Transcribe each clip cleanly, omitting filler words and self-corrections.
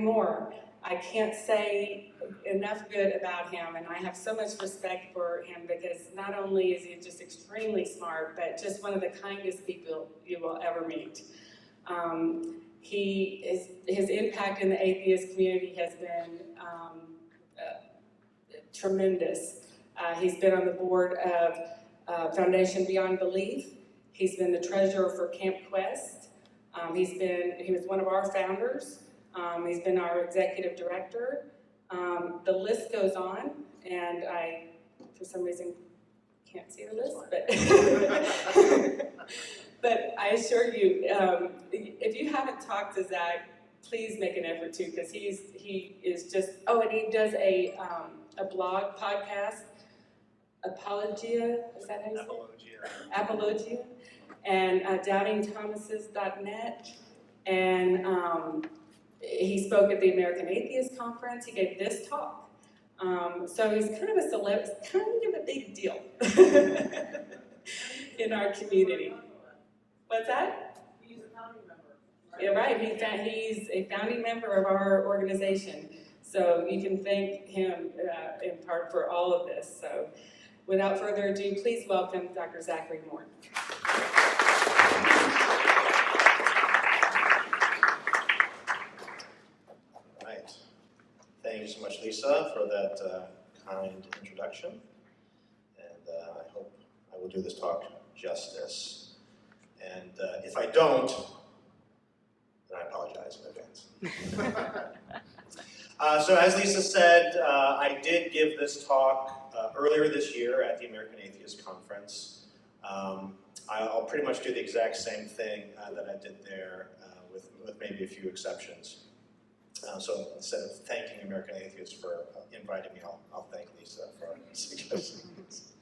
Moore. I can't say enough good about him, and I have so much respect for him because not only is he just extremely smart, but just one of the kindest people you will ever meet. His impact in the atheist community has been tremendous. He's been on the board of Foundation Beyond Belief. He's been the treasurer for Camp Quest. He was one of our founders. He's been our executive director. The list goes on, and I, for some reason, can't see the list, but I assure you, if you haven't talked to Zach, please make an effort to, because he is just, oh, and he does a blog podcast, Apologia, is that how you say it? Apologia, and doubtingthomases.net, and he spoke at the American Atheist Conference. He gave this talk. So he's kind of a celeb, kind of a big deal in our community. What's that? He's a founding member. Yeah, right. He's a founding member of our organization. So you can thank him in part for all of this. So without further ado, please welcome Dr. Zachary Moore. Thank you so much, Lisa, for that kind introduction, and I hope I will do this talk justice. And if I don't, then I apologize in advance. So as Lisa said, I did give this talk earlier this year at the American Atheist Conference. I'll pretty much do the exact same thing that I did there with maybe a few exceptions. So instead of thanking American Atheists for inviting me, I'll thank Lisa for suggesting this.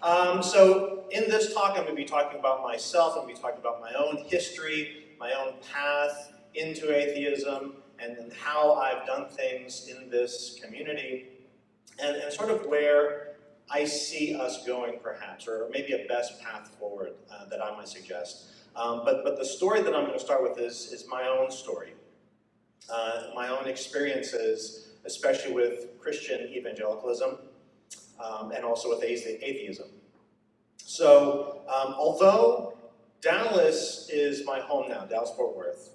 So in this talk, I'm going to be talking about myself. I'm going to be talking about my own history, my own path into atheism, and how I've done things in this community, and sort of where I see us going, perhaps, or maybe a best path forward that I might suggest. But the story that I'm going to start with is my own story. My own experiences, especially with Christian evangelicalism, and also with atheism. So, although Dallas is my home now, Dallas-Fort Worth,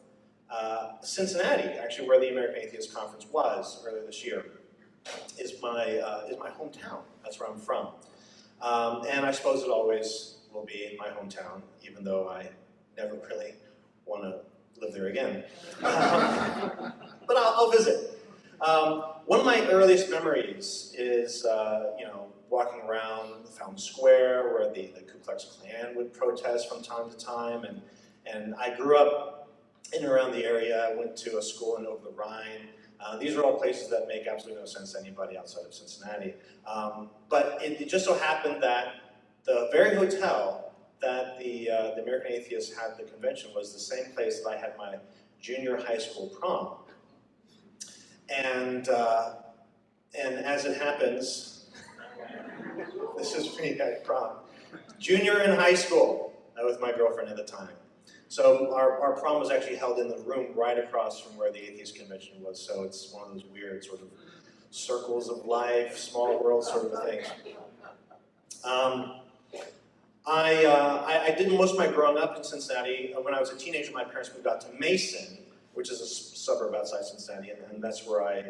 Cincinnati, actually where the American Atheist Conference was earlier this year, is my hometown. That's where I'm from. And I suppose it always will be my hometown, even though I never really want to live there again. But I'll visit. One of my earliest memories is, walking around Fountain Square, where the Ku Klux Klan would protest from time to time, and I grew up in and around the area. I went to a school in Over the Rhine. These are all places that make absolutely no sense to anybody outside of Cincinnati. But it just so happened that the very hotel that the American Atheists had the convention was the same place that I had my junior high school prom. And as it happens, this is me at prom. Junior in high school with my girlfriend at the time. So our prom was actually held in the room right across from where the Atheist Convention was. So it's one of those weird sort of circles of life, small world sort of things. I did most of my growing up in Cincinnati. When I was a teenager, my parents moved out to Mason, which is a suburb outside Cincinnati, and that's where I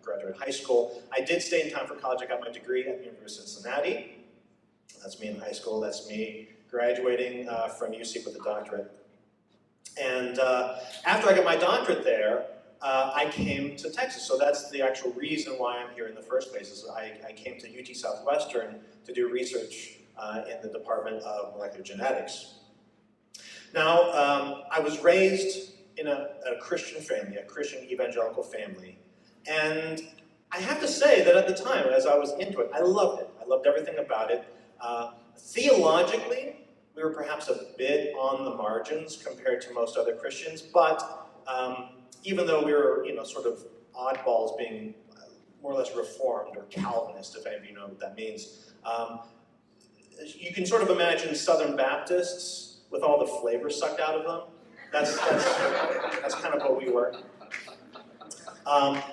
graduated high school. I did stay in time for college. I got my degree at the University of Cincinnati. That's me in high school. That's me graduating from UC with a doctorate. And after I got my doctorate there, I came to Texas. So that's the actual reason why I'm here in the first place. Is I came to UT Southwestern to do research in the Department of Molecular Genetics. Now, I was raised in a Christian family, a Christian evangelical family. And I have to say that at the time, as I was into it, I loved it. I loved everything about it. Theologically, we were perhaps a bit on the margins compared to most other Christians, but even though we were, sort of oddballs being more or less Reformed or Calvinist, if any of you know what that means, you can sort of imagine Southern Baptists with all the flavor sucked out of them. That's kind of what we were.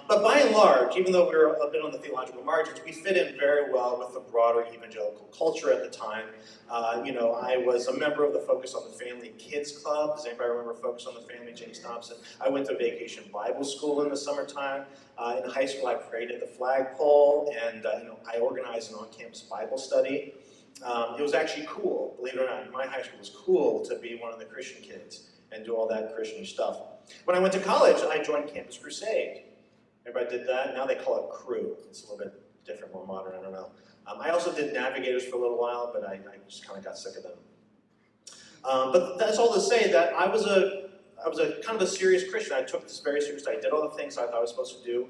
But by and large, even though we were a bit on the theological margins, we fit in very well with the broader evangelical culture at the time. I was a member of the Focus on the Family Kids Club. Does anybody remember Focus on the Family, James Thompson? I went to Vacation Bible School in the summertime. In high school, I prayed at the flagpole, and I organized an on-campus Bible study. It was actually cool, believe it or not. In my high school, it was cool to be one of the Christian kids and do all that Christian stuff. When I went to college, I joined Campus Crusade. Everybody did that? Now they call it Crew. It's a little bit different, more modern, I don't know. I also did Navigators for a little while, but I just kind of got sick of them. But that's all to say that I was a kind of a serious Christian. I took this very seriously. I did all the things I thought I was supposed to do,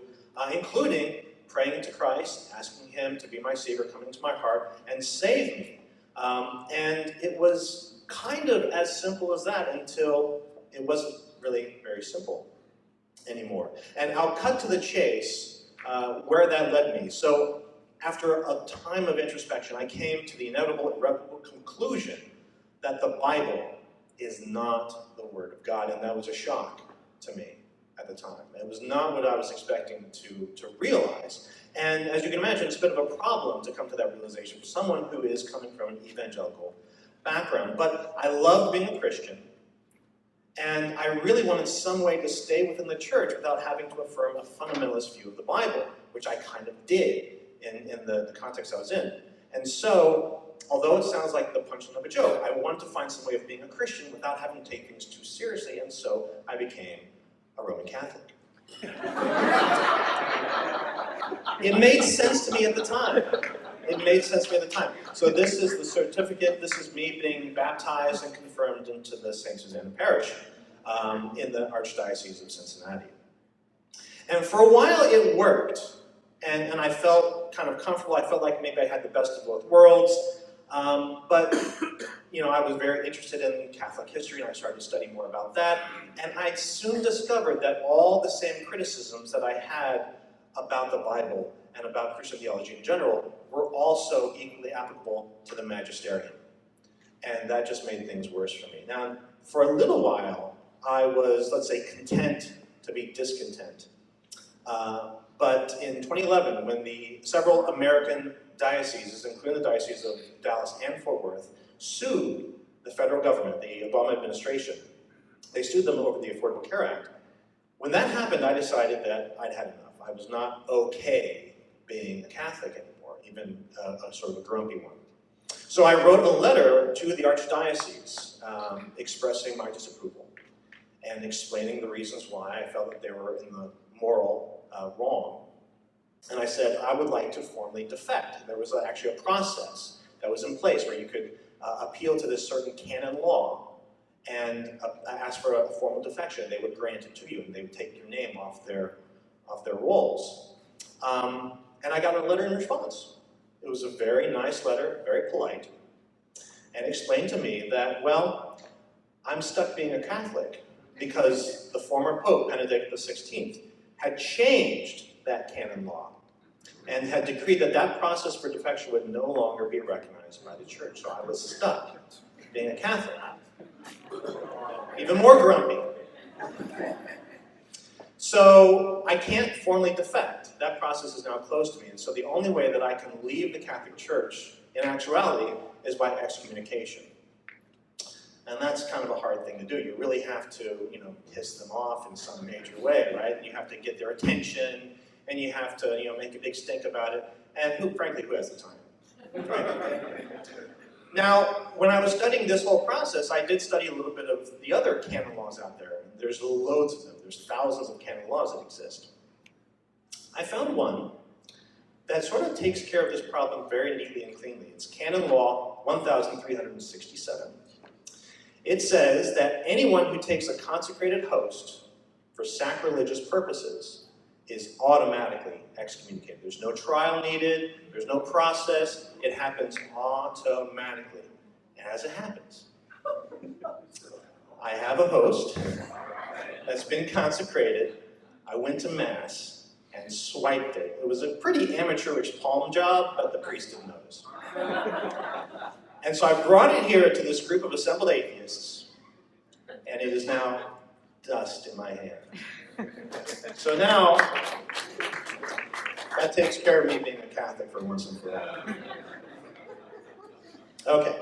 including praying to Christ, asking Him to be my Savior, come into my heart, and save me. And it was kind of as simple as that until it wasn't really very simple anymore. And I'll cut to the chase where that led me. So after a time of introspection, I came to the inevitable, irrevocable conclusion that the Bible is not the Word of God, and that was a shock to me at the time. It was not what I was expecting to realize. And as you can imagine, it's a bit of a problem to come to that realization for someone who is coming from an evangelical background. But I loved being a Christian, and I really wanted some way to stay within the church without having to affirm a fundamentalist view of the Bible, which I kind of did in the context I was in. And so, although it sounds like the punchline of a joke, I wanted to find some way of being a Christian without having to take things too seriously, and so I became a Roman Catholic. It made sense to me at the time. So this is the certificate. This is me being baptized and confirmed into the St. Susanna Parish in the Archdiocese of Cincinnati. And for a while it worked, and I felt kind of comfortable. I felt like maybe I had the best of both worlds. But I was very interested in Catholic history, and I started to study more about that. And I soon discovered that all the same criticisms that I had about the Bible and about Christian theology in general were also equally applicable to the magisterium. And that just made things worse for me. Now, for a little while, I was, let's say, content to be discontent. But in 2011, when the several American dioceses, including the Diocese of Dallas and Fort Worth, sued the federal government, the Obama administration, they sued them over the Affordable Care Act. When that happened, I decided that I'd had enough. I was not okay being a Catholic anymore, even a sort of a grumpy one. So I wrote a letter to the Archdiocese expressing my disapproval and explaining the reasons why I felt that they were in the moral wrong. And I said, I would like to formally defect. There was actually a process that was in place where you could appeal to this certain canon law and ask for a formal defection. They would grant it to you, and they would take your name off their rolls. And I got a letter in response. It was a very nice letter, very polite, and explained to me that, well, I'm stuck being a Catholic because the former Pope, Benedict XVI, had changed that canon law and had decreed that that process for defection would no longer be recognized by the church. So I was stuck being a Catholic. Even more grumpy. So I can't formally defect. That process is now closed to me. And so the only way that I can leave the Catholic Church, in actuality, is by excommunication. And that's kind of a hard thing to do. You really have to, piss them off in some major way, right? You have to get their attention, and you have to, make a big stink about it. And who has the time? Right? Now, when I was studying this whole process, I did study a little bit of the other canon laws out there. There's loads of them. There's thousands of canon laws that exist. I found one that sort of takes care of this problem very neatly and cleanly. It's Canon Law 1367. It says that anyone who takes a consecrated host for sacrilegious purposes is automatically excommunicated. There's no trial needed, there's no process, it happens automatically, as it happens. I have a host that's been consecrated. I went to Mass and swiped it. It was a pretty amateurish palm job, but the priest didn't notice. And so I brought it here to this group of assembled atheists, and it is now dust in my hand. So now, that takes care of me being a Catholic for once and for all. Okay.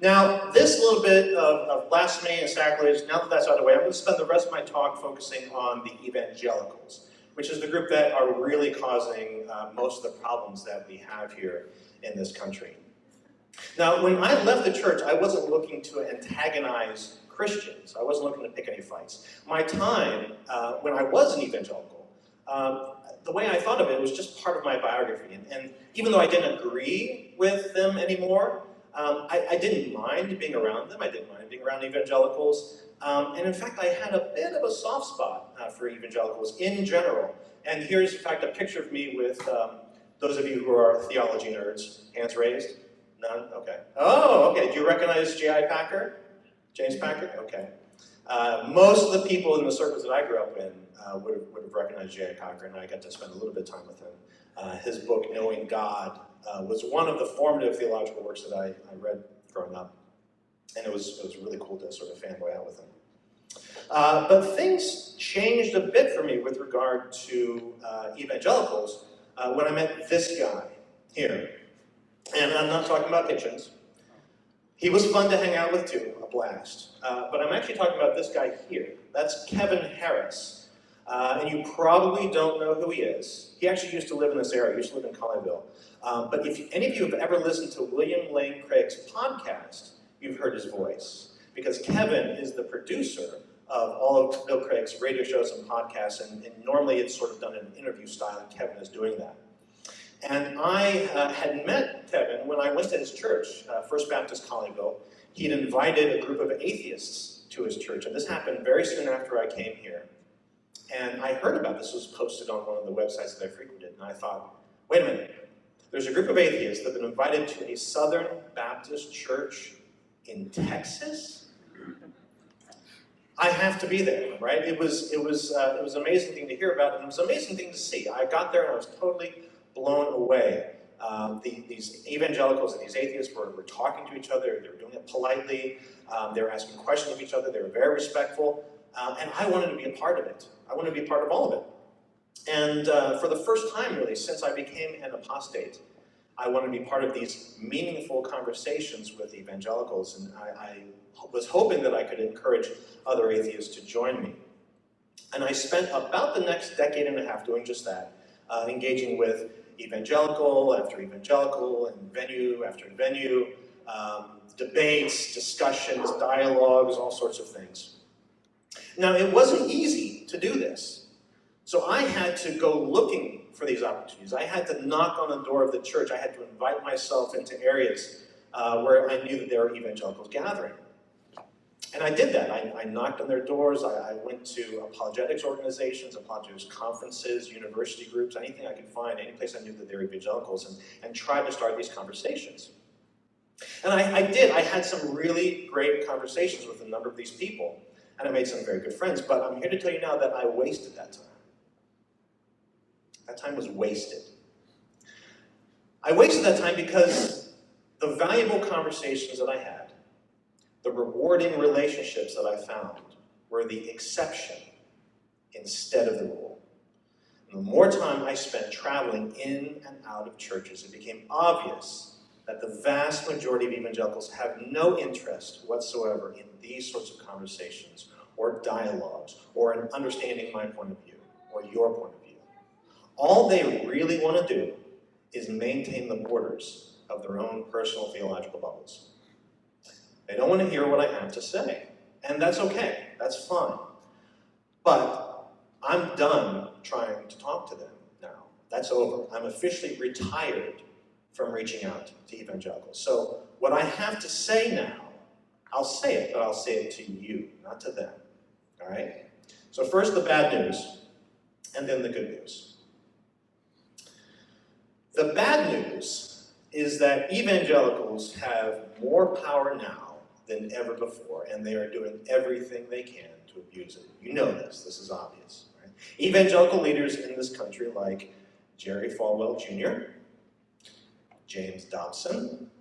Now, this little bit of blasphemy and sacrilege, now that that's out of the way, I'm going to spend the rest of my talk focusing on the evangelicals, which is the group that are really causing most of the problems that we have here in this country. Now, when I left the church, I wasn't looking to antagonize Christians. I wasn't looking to pick any fights. My time, when I was an evangelical, the way I thought of it was just part of my biography. And even though I didn't agree with them anymore, I didn't mind being around them. I didn't mind being around evangelicals. And in fact, I had a bit of a soft spot for evangelicals in general. And here's, in fact, a picture of me with those of you who are theology nerds. Hands raised? None? Okay. Oh, okay. Do you recognize J.I. Packer? James Packer? Okay. Most of the people in the circles that I grew up in would have recognized J.I. Packer, and I got to spend a little bit of time with him. His book, Knowing God, was one of the formative theological works that I read growing up, and it was really cool to sort of fanboy out with him. But things changed a bit for me with regard to evangelicals when I met this guy here. And I'm not talking about Hitchens. He was fun to hang out with too, a blast. But I'm actually talking about this guy here. That's Kevin Harris. And you probably don't know who he is. He actually used to live in this area. He used to live in Colleyville. But if any of you have ever listened to William Lane Craig's podcast, you've heard his voice. Because Kevin is the producer of all of Bill Craig's radio shows and podcasts. And normally it's sort of done in an interview style, and Kevin is doing that. And I had met Kevin when I went to his church, First Baptist Colleyville. He'd invited a group of atheists to his church, and this happened very soon after I came here. And I heard about this. It was posted on one of the websites that I frequented, and I thought, wait a minute. There's a group of atheists that have been invited to a Southern Baptist church in Texas? I have to be there, right? It was an amazing thing to hear about, and it was an amazing thing to see. I got there and I was totally blown away. These evangelicals and these atheists were talking to each other. They were doing it politely. They were asking questions of each other. They were very respectful. And I wanted to be a part of it. I wanted to be a part of all of it. And for the first time, really, since I became an apostate, I wanted to be part of these meaningful conversations with evangelicals. And I was hoping that I could encourage other atheists to join me. And I spent about the next decade and a half doing just that, engaging with evangelical after evangelical and venue after venue, debates, discussions, dialogues, all sorts of things. Now, it wasn't easy to do this. So I had to go looking for these opportunities. I had to knock on the door of the church. I had to invite myself into areas where I knew that there were evangelicals gathering. And I did that. I knocked on their doors. I went to apologetics organizations, apologetics conferences, university groups, anything I could find, any place I knew that there were evangelicals, and tried to start these conversations. And I did. I had some really great conversations with a number of these people, and I made some very good friends, but I'm here to tell you now that I wasted that time. That time was wasted. I wasted that time because the valuable conversations that I had, the rewarding relationships that I found, were the exception instead of the rule. And the more time I spent traveling in and out of churches, it became obvious that the vast majority of evangelicals have no interest whatsoever in these sorts of conversations or dialogues or in understanding my point of view or your point of view. All they really want to do is maintain the borders of their own personal theological bubbles. They don't want to hear what I have to say. And that's okay. That's fine. But I'm done trying to talk to them now. That's over. I'm officially retired from reaching out to evangelicals. So what I have to say now, I'll say it, but I'll say it to you, not to them. All right? So first the bad news, and then the good news. The bad news is that evangelicals have more power now than ever before, and they are doing everything they can to abuse it. You know this. This is obvious. Right? Evangelical leaders in this country like Jerry Falwell Jr., James Dobson,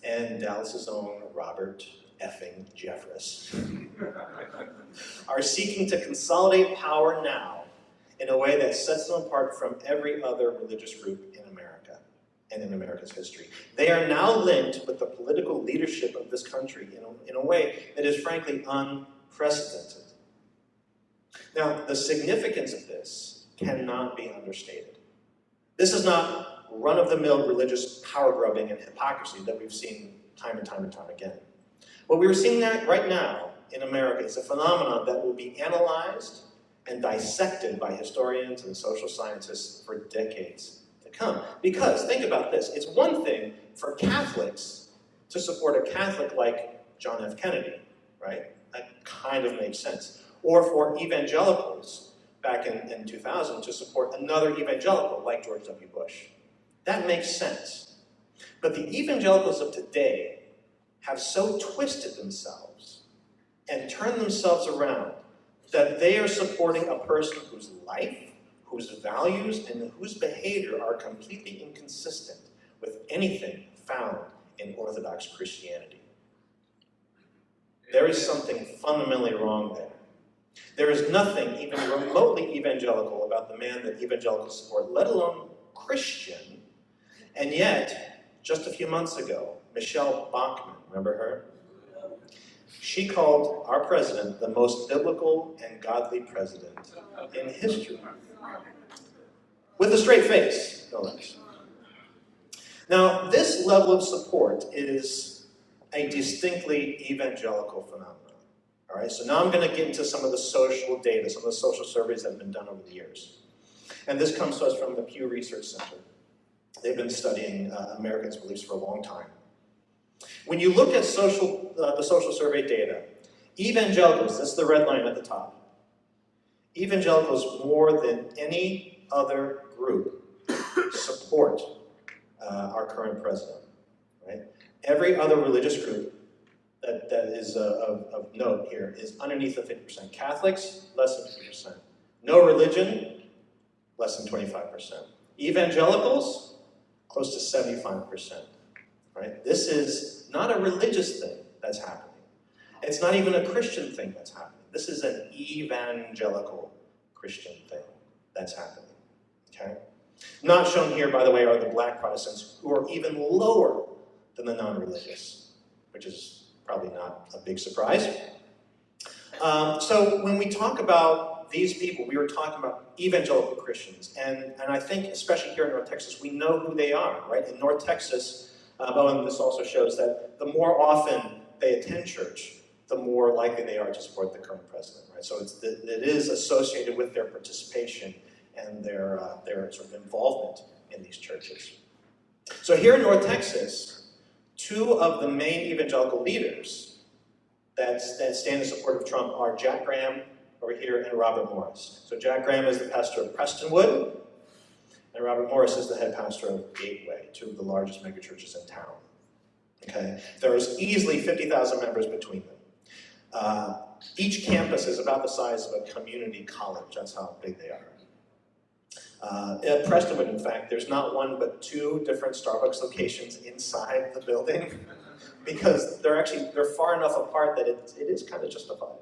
and Dallas's own Robert effing Jeffress, are seeking to consolidate power now in a way that sets them apart from every other religious group in America and in America's history. They are now linked with the political leadership of this country in a way that is frankly unprecedented. Now, the significance of this cannot be understated. This is not run-of-the-mill religious power-grubbing and hypocrisy that we've seen time and time and time again. What we're seeing right now in America is a phenomenon that will be analyzed and dissected by historians and social scientists for decades to come. Because, think about this, it's one thing for Catholics to support a Catholic like John F. Kennedy, right? That kind of makes sense. Or for evangelicals back in 2000 to support another evangelical like George W. Bush. That makes sense. But the evangelicals of today have so twisted themselves and turned themselves around that they are supporting a person whose life, whose values, and whose behavior are completely inconsistent with anything found in Orthodox Christianity. There is something fundamentally wrong there. There is nothing even remotely evangelical about the man that evangelicals support, let alone Christian. And yet, just a few months ago, Michelle Bachmann, remember her? She called our president the most biblical and godly president in history. With a straight face, no less. Now, this level of support is a distinctly evangelical phenomenon. All right, so now I'm going to get into some of the social data, some of the social surveys that have been done over the years. And this comes to us from the Pew Research Center. They've been studying Americans' beliefs for a long time. When you look at the social survey data, evangelicals, that's the red line at the top, evangelicals more than any other group support our current president. Right? Every other religious group that is of note here is underneath the 50%. Catholics, less than 50%. No religion, less than 25%. Evangelicals, close to 75%. Right? This is not a religious thing that's happening. It's not even a Christian thing that's happening. This is an evangelical Christian thing that's happening. Okay? Not shown here, by the way, are the black Protestants, who are even lower than the non-religious, which is probably not a big surprise. So when we talk about these people, we were talking about evangelical Christians, and I think, especially here in North Texas, we know who they are, right? In North Texas, and this also shows that the more often they attend church, the more likely they are to support the current president, right? So it is associated with their participation and their sort of involvement in these churches. So here in North Texas, two of the main evangelical leaders that stand in support of Trump are Jack Graham over here and Robert Morris. So Jack Graham is the pastor of Prestonwood, and Robert Morris is the head pastor of Gateway, two of the largest megachurches in town. Okay, there's easily 50,000 members between them. Each campus is about the size of a community college. That's how big they are. At Prestonwood, in fact, there's not one but two different Starbucks locations inside the building because they're far enough apart that it is kind of justified.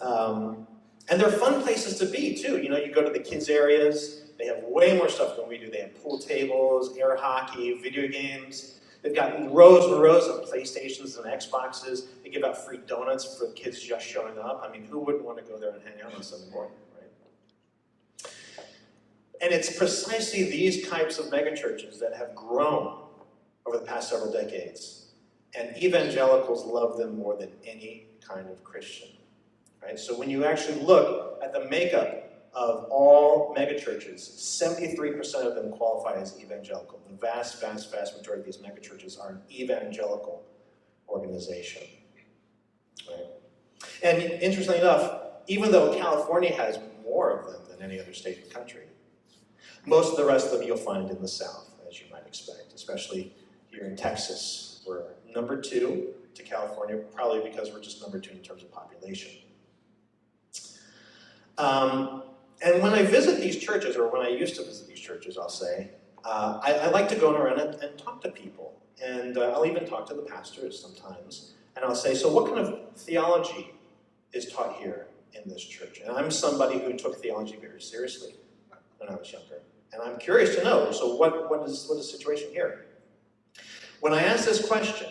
And they're fun places to be, too. You know, you go to the kids' areas, they have way more stuff than we do. They have pool tables, air hockey, video games. They've got rows and rows of PlayStations and Xboxes. They give out free donuts for kids just showing up. I mean, who wouldn't want to go there and hang out on Sunday morning, right? And it's precisely these types of megachurches that have grown over the past several decades. And evangelicals love them more than any kind of Christian. Right? So when you actually look at the makeup of all megachurches, 73% of them qualify as evangelical. The vast, vast, vast majority of these megachurches are an evangelical organization. Right? And interestingly enough, even though California has more of them than any other state in the country, most of the rest of them you'll find in the South, as you might expect, especially here in Texas. We're number 2 to California, probably because we're just number 2 in terms of population. And when I visit these churches, or when I used to visit these churches, I'll say, I like to go around and talk to people. And I'll even talk to the pastors sometimes. and I'll say, so what kind of theology is taught here in this church? And I'm somebody who took theology very seriously when I was younger. And I'm curious to know, so what is the situation here? When I ask this question,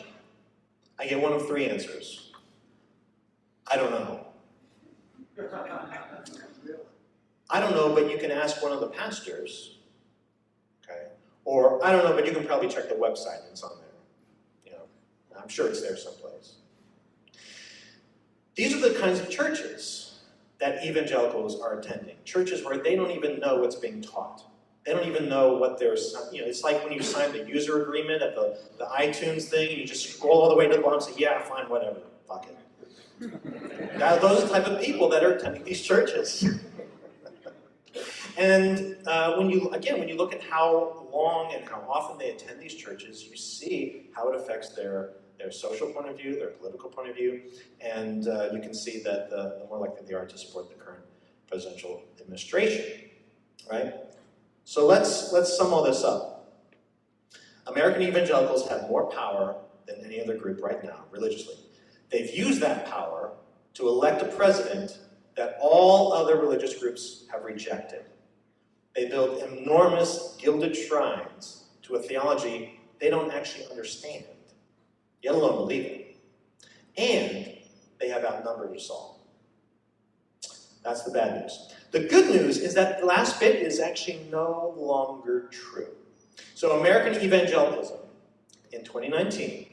I get one of three answers. I don't know. I don't know, but you can ask one of the pastors. Okay? Or, I don't know, but you can probably check the website and it's on there. You know, I'm sure it's there someplace. These are the kinds of churches that evangelicals are attending. Churches where they don't even know what's being taught. They don't even know what there's, you know, it's like when you sign the user agreement at the iTunes thing, and you just scroll all the way to the bottom and say, yeah, fine, whatever, fuck it. Now, those are the type of people that are attending these churches. And when you look at how long and how often they attend these churches, you see how it affects their social point of view, their political point of view, and you can see that the more likely they are to support the current presidential administration, right? So let's sum all this up. American evangelicals have more power than any other group right now, religiously. They've used that power to elect a president that all other religious groups have rejected. They build enormous gilded shrines to a theology they don't actually understand, let alone believe in. And they have outnumbered us all. That's the bad news. The good news is that the last bit is actually no longer true. So American evangelicalism in 2019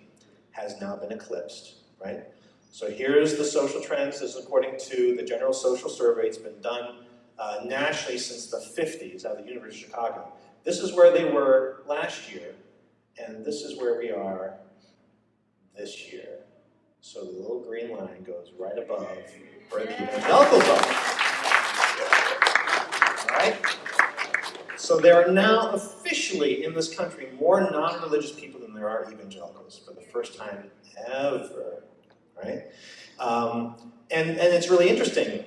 has now been eclipsed, right? So here's the social trends. This is according to the General Social Survey. It's been done nationally since the 50s out of the University of Chicago. This is where they were last year, and this is where we are this year. So the little green line goes right above where the evangelicals are. All right? So there are now officially in this country more non-religious people than there are evangelicals for the first time ever, right? And it's really interesting.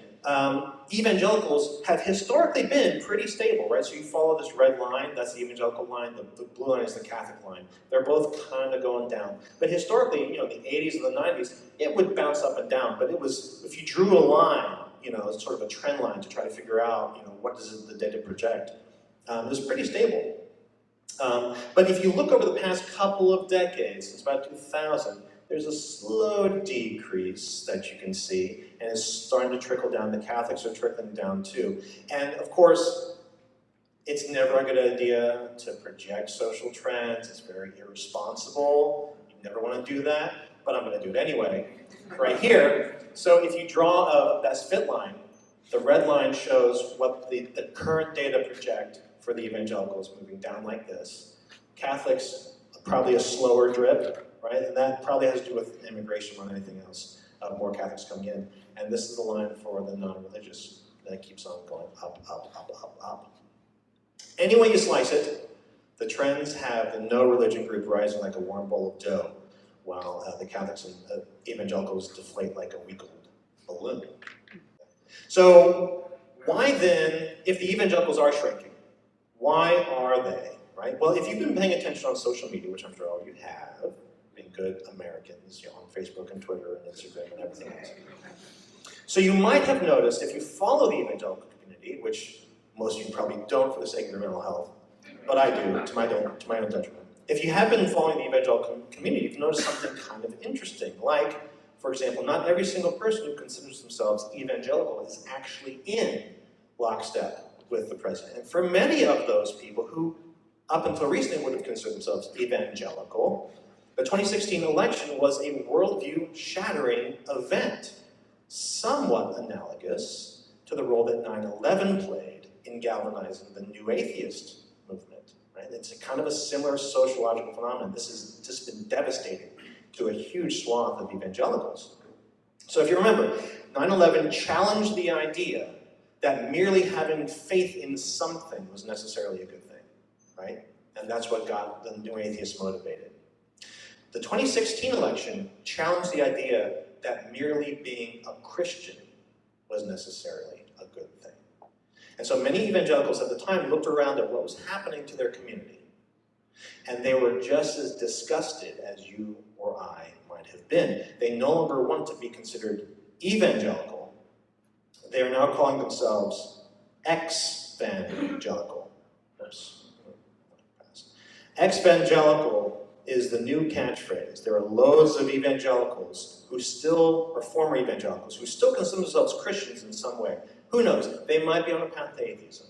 Evangelicals have historically been pretty stable, right? So you follow this red line, that's the evangelical line, the blue line is the Catholic line. They're both kind of going down. But historically, you know, the 80s and the 90s, it would bounce up and down, but it was, if you drew a line, you know, it's sort of a trend line to try to figure out, you know, what does the data project, it was pretty stable. But if you look over the past couple of decades, since about 2000, there's a slow decrease that you can see, and it's starting to trickle down. The Catholics are trickling down too. And of course, it's never a good idea to project social trends. It's very irresponsible. You never want to do that, but I'm going to do it anyway, right here. So if you draw a best fit line, the red line shows what the current data project for the evangelicals moving down like this. Catholics, probably a slower drip, right? And that probably has to do with immigration more than anything else. More Catholics coming in. And this is the line for the non-religious that keeps on going up, up, up, up, up. Any way you slice it, the trends have the no-religion group rising like a warm bowl of dough, while the Catholics and evangelicals deflate like a week-old balloon. So why then, if the evangelicals are shrinking, why are they, right? Well, if you've been paying attention on social media, which I'm sure all of you have, being good Americans, you know, on Facebook and Twitter and Instagram and everything else. So you might have noticed, if you follow the evangelical community, which most of you probably don't for the sake of your mental health, but I do, to my own detriment. If you have been following the evangelical community, you've noticed something kind of interesting, like, for example, not every single person who considers themselves evangelical is actually in lockstep with the president. And for many of those people who, up until recently, would have considered themselves evangelical, the 2016 election was a worldview-shattering event, somewhat analogous to the role that 9/11 played in galvanizing the new atheist movement. Right? It's a kind of a similar sociological phenomenon. This has just been devastating to a huge swath of evangelicals. So if you remember, 9/11 challenged the idea that merely having faith in something was necessarily a good thing, right? And that's what got the new atheists motivated. The 2016 election challenged the idea that merely being a Christian was necessarily a good thing. And so many evangelicals at the time looked around at what was happening to their community, and they were just as disgusted as you or I might might have been. They no longer want to be considered evangelical. They are now calling themselves ex-evangelical. Ex-evangelical is the new catchphrase. There are loads of evangelicals who still are former evangelicals, who still consider themselves Christians in some way. Who knows? They might be on a path to atheism.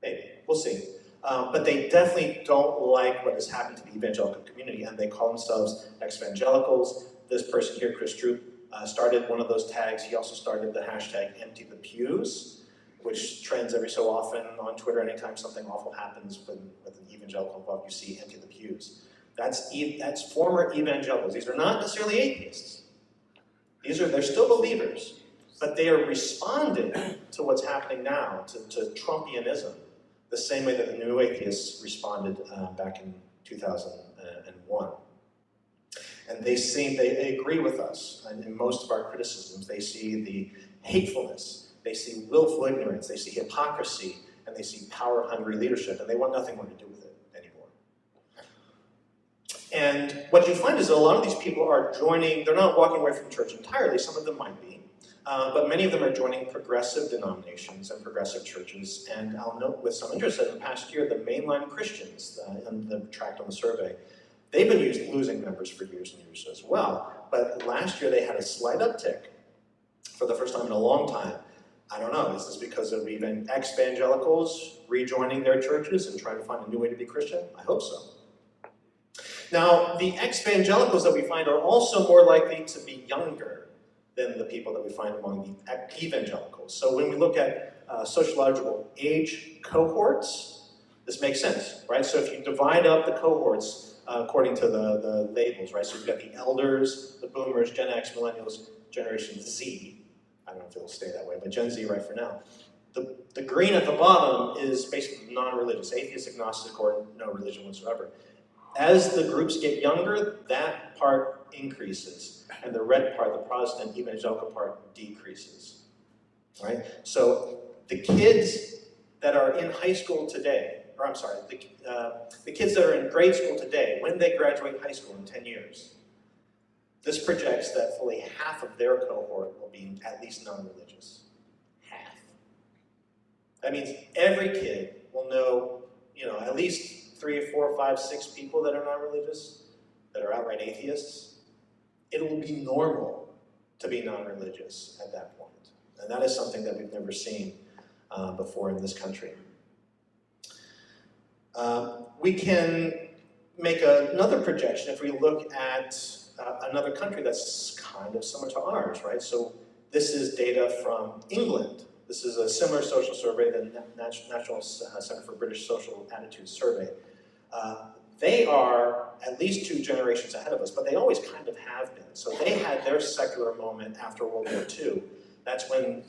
Maybe. We'll see. But they definitely don't like what has happened to the evangelical community, and they call themselves ex-evangelicals. This person here, Chris Droop, started one of those tags. He also started the hashtag #EmptyThePews, which trends every so often on Twitter. Anytime something awful happens with an evangelical involved, you see "Empty the Pews." That's former evangelicals. These are not necessarily atheists. They're still believers, but they are responding to what's happening now, to Trumpianism, the same way that the new atheists responded back in 2001. And they agree with us in most of our criticisms. They see the hatefulness, they see willful ignorance, they see hypocrisy, and they see power-hungry leadership, and they want nothing more to do with it anymore. And what you find is that a lot of these people are joining, they're not walking away from church entirely, some of them might be, but many of them are joining progressive denominations and progressive churches. And I'll note with some interest that in the past year, the mainline Christians, in the tract on the survey, they've been losing members for years and years as well. But last year they had a slight uptick for the first time in a long time. I don't know, is this because of even ex-evangelicals rejoining their churches and trying to find a new way to be Christian? I hope so. Now, the ex-evangelicals that we find are also more likely to be younger than the people that we find among the evangelicals. So when we look at sociological age cohorts, this makes sense, right? So if you divide up the cohorts according to the labels, right? So you've got the elders, the boomers, Gen X, millennials, Generation Z. I don't know if it'll stay that way, but Gen Z right for now. The green at the bottom is basically non-religious, atheist, agnostic, or no religion whatsoever. As the groups get younger, that part increases, and the red part, the Protestant evangelical part, decreases. Right? So the kids that are in high school today, or I'm sorry, the kids that are in grade school today, when they graduate high school in 10 years, this projects that fully half of their cohort will be at least non-religious. Half. That means every kid will know, at least 3 or 4 or 5, 6 people that are non-religious, that are outright atheists. It will be normal to be non-religious at that point. And that is something that we've never seen before in this country. We can make another projection if we look at another country that's kind of similar to ours, right? So this is data from England. This is a similar social survey, the National Center for British Social Attitudes survey. They are at least 2 generations ahead of us, but they always kind of have been. So they had their secular moment after World War II. That's when,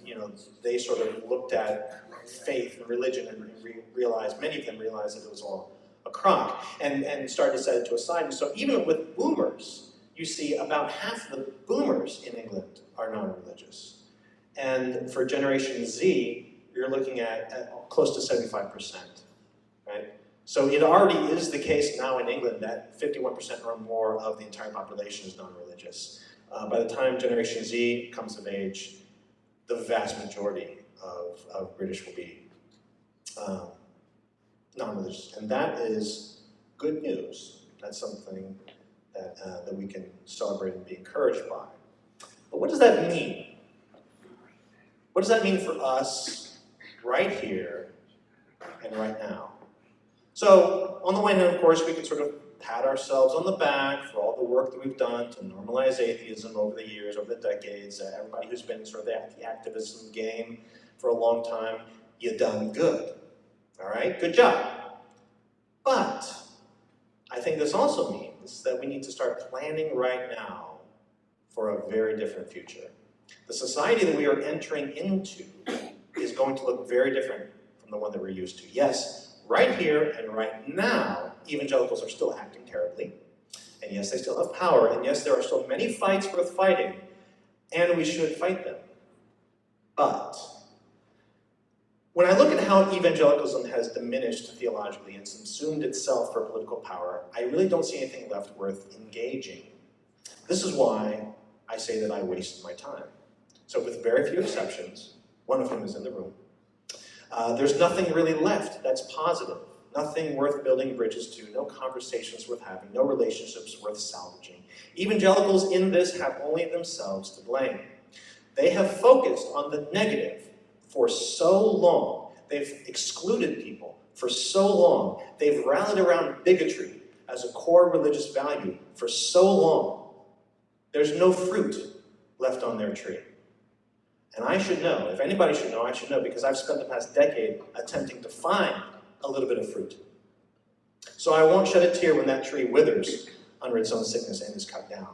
they sort of looked at faith and religion and realized, many of them realized that it was all a crock, and started to set it to a side. And so even with boomers, you see about half the boomers in England are non-religious. And for Generation Z, you're looking at close to 75%, right? So it already is the case now in England that 51% or more of the entire population is non-religious. By the time Generation Z comes of age, the vast majority of British will be non-religious. And that is good news. That's something that we can celebrate and be encouraged by. But what does that mean? What does that mean for us right here and right now? So, on the one hand, of course, we can sort of pat ourselves on the back for all the work that we've done to normalize atheism over the years, over the decades. Everybody who's been sort of at the activism game for a long time, you've done good. All right? Good job. But I think this also means that we need to start planning right now for a very different future. The society that we are entering into is going to look very different from the one that we're used to. Yes, right here and right now, evangelicals are still acting terribly. And yes, they still have power. And yes, there are still many fights worth fighting. And we should fight them. But when I look at how evangelicalism has diminished theologically and subsumed itself for political power, I really don't see anything left worth engaging. This is why I say that I waste my time. So with very few exceptions, one of whom is in the room, there's nothing really left that's positive, nothing worth building bridges to, no conversations worth having, no relationships worth salvaging. Evangelicals in this have only themselves to blame. They have focused on the negative for so long. They've excluded people for so long. They've rallied around bigotry as a core religious value for so long. There's no fruit left on their tree. And I should know, if anybody should know, I should know, because I've spent the past decade attempting to find a little bit of fruit. So I won't shed a tear when that tree withers under its own sickness and is cut down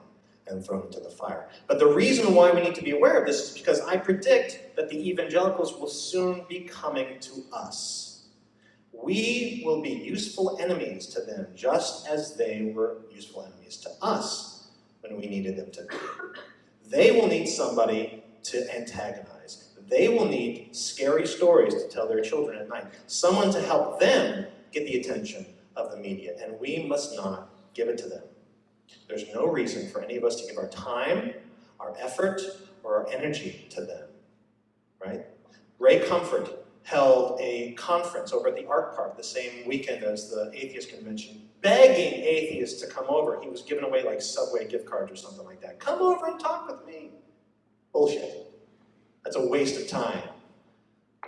and thrown into the fire. But the reason why we need to be aware of this is because I predict that the evangelicals will soon be coming to us. We will be useful enemies to them, just as they were useful enemies to us when we needed them to be. They will need somebody to antagonize. They will need scary stories to tell their children at night. Someone to help them get the attention of the media, and we must not give it to them. There's no reason for any of us to give our time, our effort, or our energy to them, right? Ray Comfort held a conference over at the Art Park the same weekend as the Atheist Convention, begging atheists to come over. He was giving away like Subway gift cards or something like that. Come over and talk with me. Bullshit. That's a waste of time.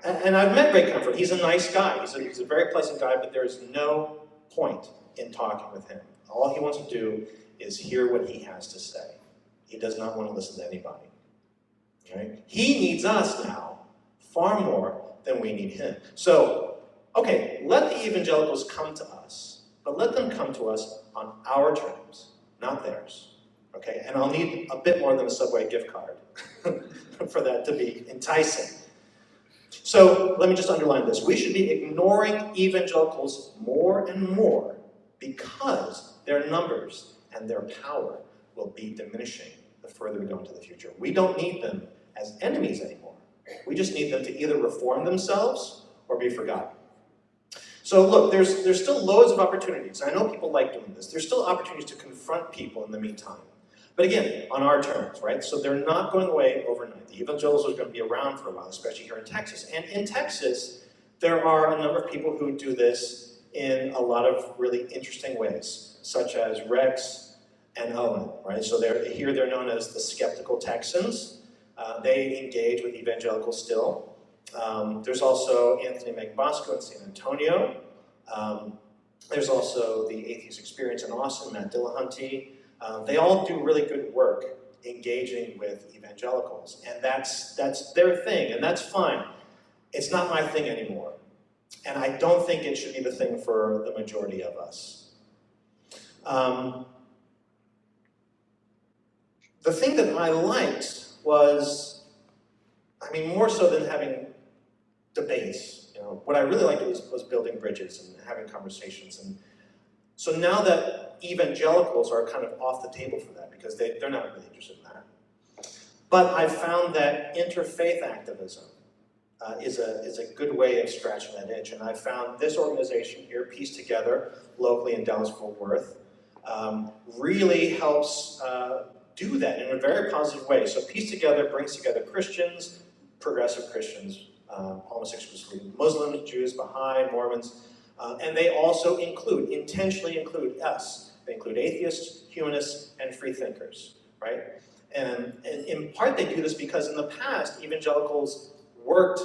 And I've met Ray Comfort. He's a nice guy. He's a very pleasant guy, but there's no point in talking with him. All he wants to do is hear what he has to say. He does not want to listen to anybody. Right? He needs us now far more than we need him. So, okay, let the evangelicals come to us, but let them come to us on our terms, not theirs. Okay, and I'll need a bit more than a Subway gift card for that to be enticing. So let me just underline this. We should be ignoring evangelicals more and more because their numbers and their power will be diminishing the further we go into the future. We don't need them as enemies anymore. We just need them to either reform themselves or be forgotten. So look, there's still loads of opportunities. I know people like doing this. There's still opportunities to confront people in the meantime. But again, on our terms, right? So they're not going away overnight. The evangelicals are going to be around for a while, especially here in Texas. And in Texas, there are a number of people who do this in a lot of really interesting ways, such as Rex and Owen, right? So they're known as the Skeptical Texans. They engage with evangelicals still. There's also Anthony Magbosco in San Antonio. There's also the Atheist Experience in Austin, Matt Dillahunty. They all do really good work engaging with evangelicals, and that's their thing, and that's fine. It's not my thing anymore, and I don't think it should be the thing for the majority of us. The thing that I liked was, more so than having debates, what I really liked was building bridges and having conversations. And so now that evangelicals are kind of off the table for that, because they're not really interested in that. But I've found that interfaith activism is a good way of scratching that itch. And I've found this organization here, Peace Together, locally in Dallas-Fort Worth, really helps do that in a very positive way. So Peace Together brings together Christians, progressive Christians, almost exclusively Muslims, Jews, Baha'i, Mormons, and they also intentionally include us. They include atheists, humanists, and free thinkers, right? And in part they do this because in the past, evangelicals worked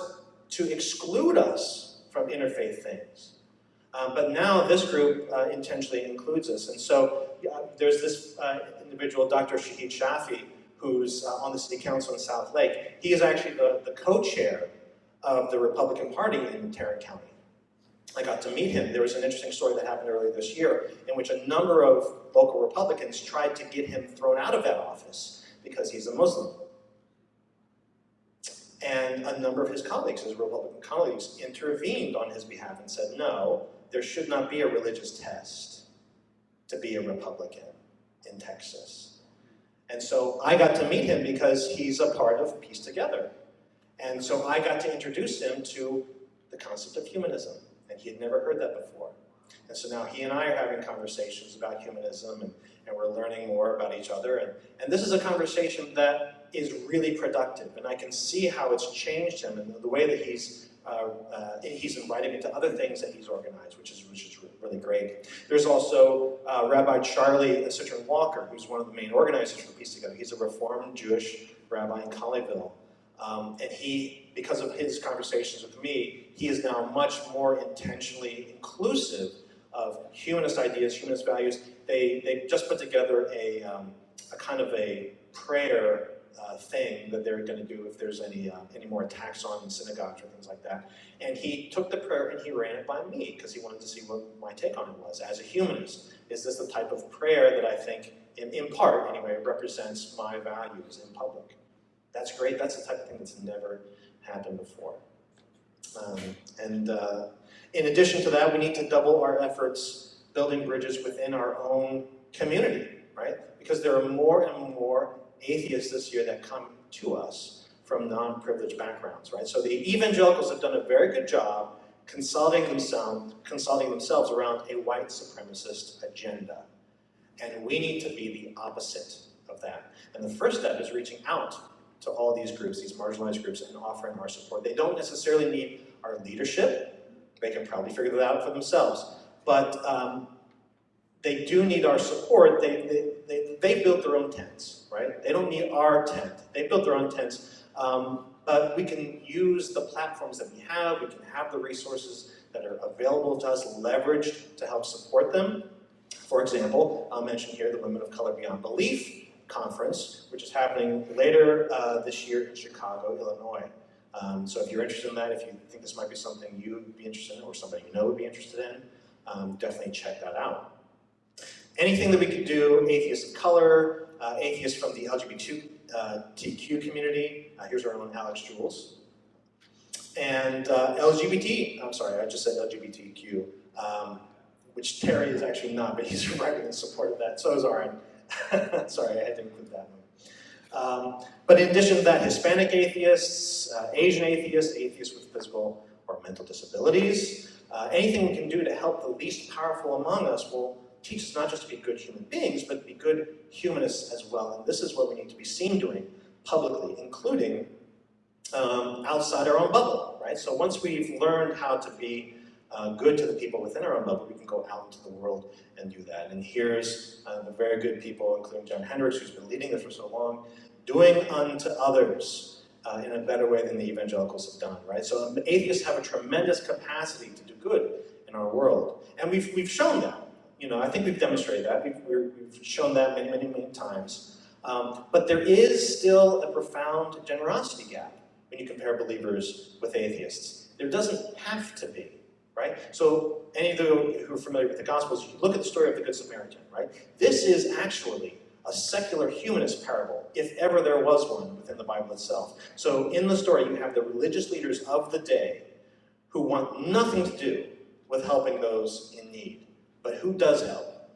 to exclude us from interfaith things. But now this group intentionally includes us. And so there's this individual, Dr. Shahid Shafi, who's on the city council in South Lake. He is actually the co-chair of the Republican Party in Tarrant County. I got to meet him. There was an interesting story that happened earlier this year in which a number of local Republicans tried to get him thrown out of that office because he's a Muslim. And a number of his colleagues, his Republican colleagues, intervened on his behalf and said, no, there should not be a religious test to be a Republican in Texas. And so I got to meet him because he's a part of Peace Together. And so I got to introduce him to the concept of humanism. And he had never heard that before. And so now he and I are having conversations about humanism, and we're learning more about each other. And this is a conversation that is really productive, and I can see how it's changed him and the way that he's invited me to other things that he's organized, which is really great. There's also Rabbi Charlie Citron Walker, who's one of the main organizers for Peace Together. He's a Reformed Jewish rabbi in Colleyville. And he, because of his conversations with me, he is now much more intentionally inclusive of humanist ideas, humanist values. They just put together a kind of a prayer thing that they're going to do if there's any more attacks on synagogues or things like that. And he took the prayer and he ran it by me because he wanted to see what my take on it was as a humanist. Is this the type of prayer that I think, in part anyway, represents my values in public? That's great. That's the type of thing that's never happened before. In addition to that, we need to double our efforts building bridges within our own community, right? Because there are more and more atheists this year that come to us from non-privileged backgrounds, right? So the evangelicals have done a very good job consolidating themselves around a white supremacist agenda. And we need to be the opposite of that. And the first step is reaching out to all these groups, these marginalized groups, and offering our support. They don't necessarily need our leadership. They can probably figure that out for themselves. But they do need our support. They built their own tents, right? They don't need our tent. They built their own tents. But we can use the platforms that we have. We can have the resources that are available to us, leveraged to help support them. For example, I'll mention here the Women of Color Beyond Belief conference, which is happening later this year in Chicago, Illinois. So if you're interested in that, if you think this might be something you would be interested in or somebody you know would be interested in, definitely check that out. Anything that we could do, atheists of color, atheists from the LGBTQ community, here's our own Alex Jules, and LGBT, I'm sorry, I just said LGBTQ, which Terry is actually not, but he's writing in support of that, so is Aaron. Sorry, I had to include that one. But in addition to that, Hispanic atheists, Asian atheists, atheists with physical or mental disabilities, anything we can do to help the least powerful among us will teach us not just to be good human beings, but to be good humanists as well. And this is what we need to be seen doing publicly, including outside our own bubble, right? So once we've learned how to be good to the people within our own bubble, we can go out into the world and do that. And here's the very good people, including John Hendricks, who's been leading this for so long, doing unto others in a better way than the evangelicals have done, right? So atheists have a tremendous capacity to do good in our world. And we've shown that. You know, I think we've demonstrated that. We've shown that many times. But there is still a profound generosity gap when you compare believers with atheists. There doesn't have to be. Right? So any of you who are familiar with the Gospels, you look at the story of the Good Samaritan, right? This is actually a secular humanist parable, if ever there was one within the Bible itself. So in the story, you have the religious leaders of the day who want nothing to do with helping those in need. But who does help?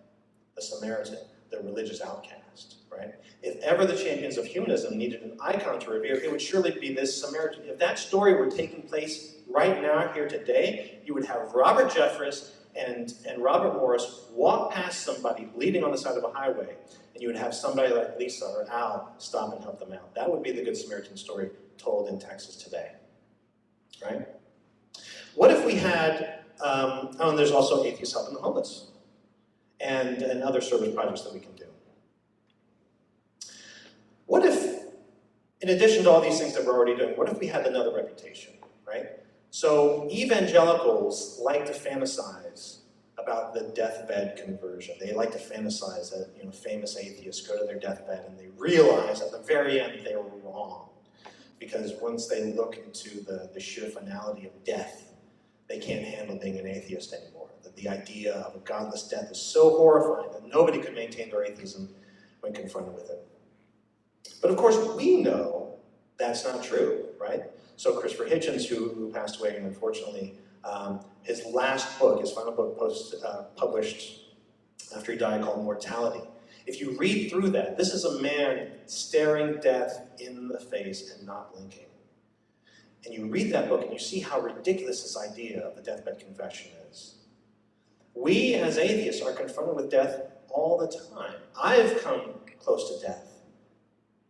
The Samaritan, the religious outcast, right? If ever the champions of humanism needed an icon to revere, it would surely be this Samaritan. If that story were taking place right now, here today, you would have Robert Jeffress and Robert Morris walk past somebody bleeding on the side of a highway, and you would have somebody like Lisa or Al stop and help them out. That would be the Good Samaritan story told in Texas today, right? What if we had, and there's also Atheists Helping the Homeless, and other service projects that we can do. What if, in addition to all these things that we're already doing, what if we had another reputation, right? So evangelicals like to fantasize about the deathbed conversion. They like to fantasize that, you know, famous atheists go to their deathbed and they realize at the very end they were wrong. Because once they look into the sheer finality of death, they can't handle being an atheist anymore. That the idea of a godless death is so horrifying that nobody could maintain their atheism when confronted with it. But of course, we know that's not true, right? So Christopher Hitchens, who passed away, and unfortunately, his last book, his final book published after he died, called Mortality. If you read through that, this is a man staring death in the face and not blinking. And you read that book and you see how ridiculous this idea of the deathbed confession is. We as atheists are confronted with death all the time. I've come close to death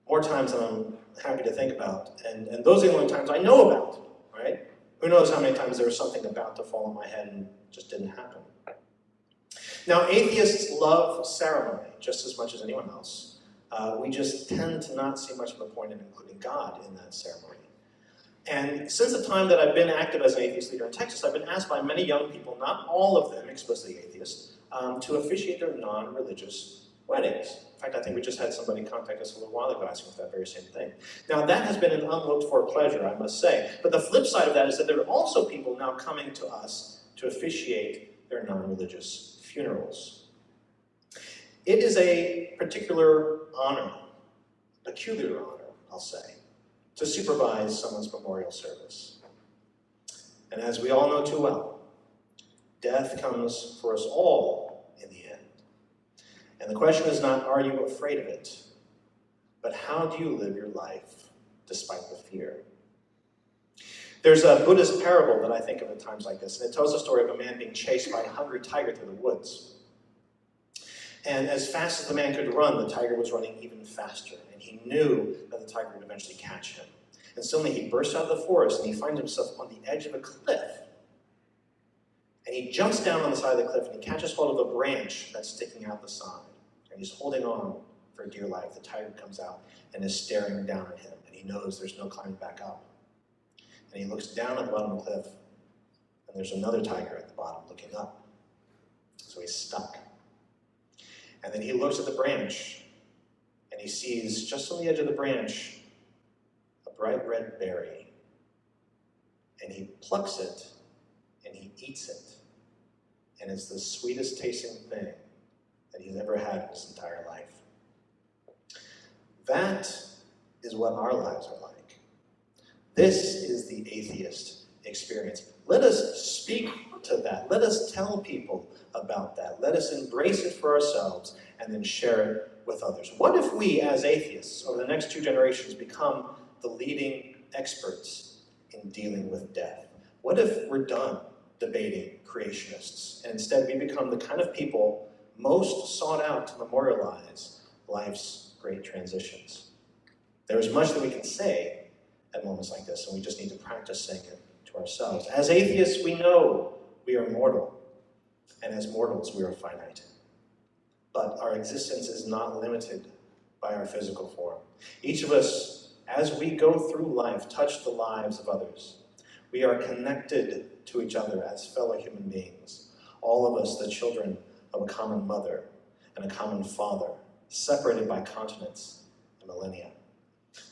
more times than I'm happy to think about, and those are the only times I know about, right? Who knows how many times there was something about to fall on my head and just didn't happen. Now, atheists love ceremony just as much as anyone else. We just tend to not see much of a point in including God in that ceremony. And since the time that I've been active as an atheist leader in Texas, I've been asked by many young people, not all of them explicitly atheists, to officiate their non-religious weddings. In fact, I think we just had somebody contact us a little while ago asking for that very same thing. Now, that has been an unlooked-for pleasure, I must say. But the flip side of that is that there are also people now coming to us to officiate their non-religious funerals. It is a particular honor, peculiar honor, I'll say, to supervise someone's memorial service. And as we all know too well, death comes for us all in the end. And the question is not, are you afraid of it? But how do you live your life despite the fear? There's a Buddhist parable that I think of at times like this, and it tells the story of a man being chased by a hungry tiger through the woods. And as fast as the man could run, the tiger was running even faster, and he knew that the tiger would eventually catch him. And suddenly he bursts out of the forest, and he finds himself on the edge of a cliff. And he jumps down on the side of the cliff, and he catches hold of a branch that's sticking out the side. And he's holding on for dear life. The tiger comes out and is staring down at him, and he knows there's no climbing back up. And he looks down at the bottom of the cliff, and there's another tiger at the bottom looking up. So he's stuck. And then he looks at the branch, and he sees just on the edge of the branch a bright red berry. And he plucks it, and he eats it. And it's the sweetest tasting thing that he's ever had in his entire life. That is what our lives are like. This is the atheist experience. Let us speak to that. Let us tell people about that. Let us embrace it for ourselves and then share it with others. What if we, as atheists, over the next 2 generations, become the leading experts in dealing with death? What if we're done debating creationists, and instead we become the kind of people most sought out to memorialize life's great transitions? There is much that we can say at moments like this, and we just need to practice saying it to ourselves. As atheists, we know we are mortal, and as mortals, we are finite. But our existence is not limited by our physical form. Each of us, as we go through life, touch the lives of others. We are connected to each other as fellow human beings. All of us, the children of a common mother and a common father, separated by continents and millennia.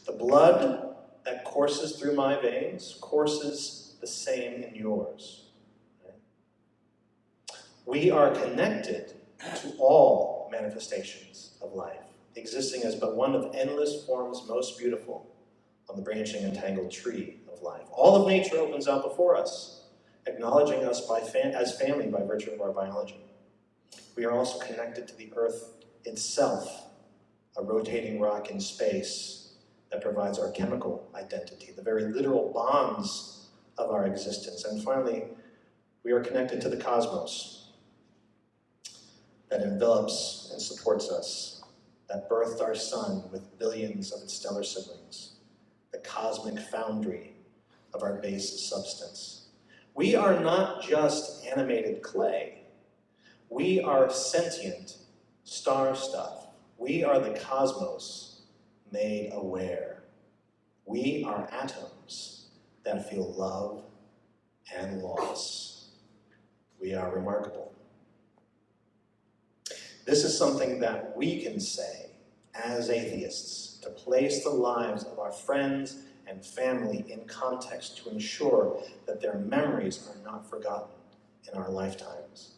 The blood that courses through my veins courses the same in yours. We are connected to all manifestations of life, existing as but one of endless forms most beautiful on the branching and tangled tree of life. All of nature opens out before us, acknowledging us as family by virtue of our biology. We are also connected to the earth itself, a rotating rock in space that provides our chemical identity, the very literal bonds of our existence. And finally, we are connected to the cosmos that envelops and supports us, that birthed our sun with billions of its stellar siblings, the cosmic foundry of our base substance. We are not just animated clay. We are sentient star stuff. We are the cosmos made aware. We are atoms that feel love and loss. We are remarkable. This is something that we can say as atheists to place the lives of our friends and family in context to ensure that their memories are not forgotten in our lifetimes.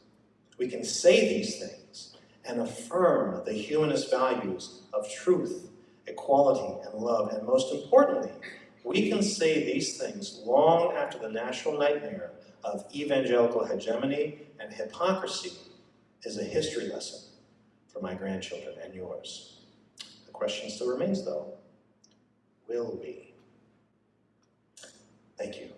We can say these things and affirm the humanist values of truth, equality, and love. And most importantly, we can say these things long after the national nightmare of evangelical hegemony and hypocrisy is a history lesson for my grandchildren and yours. The question still remains, though, will we? Thank you.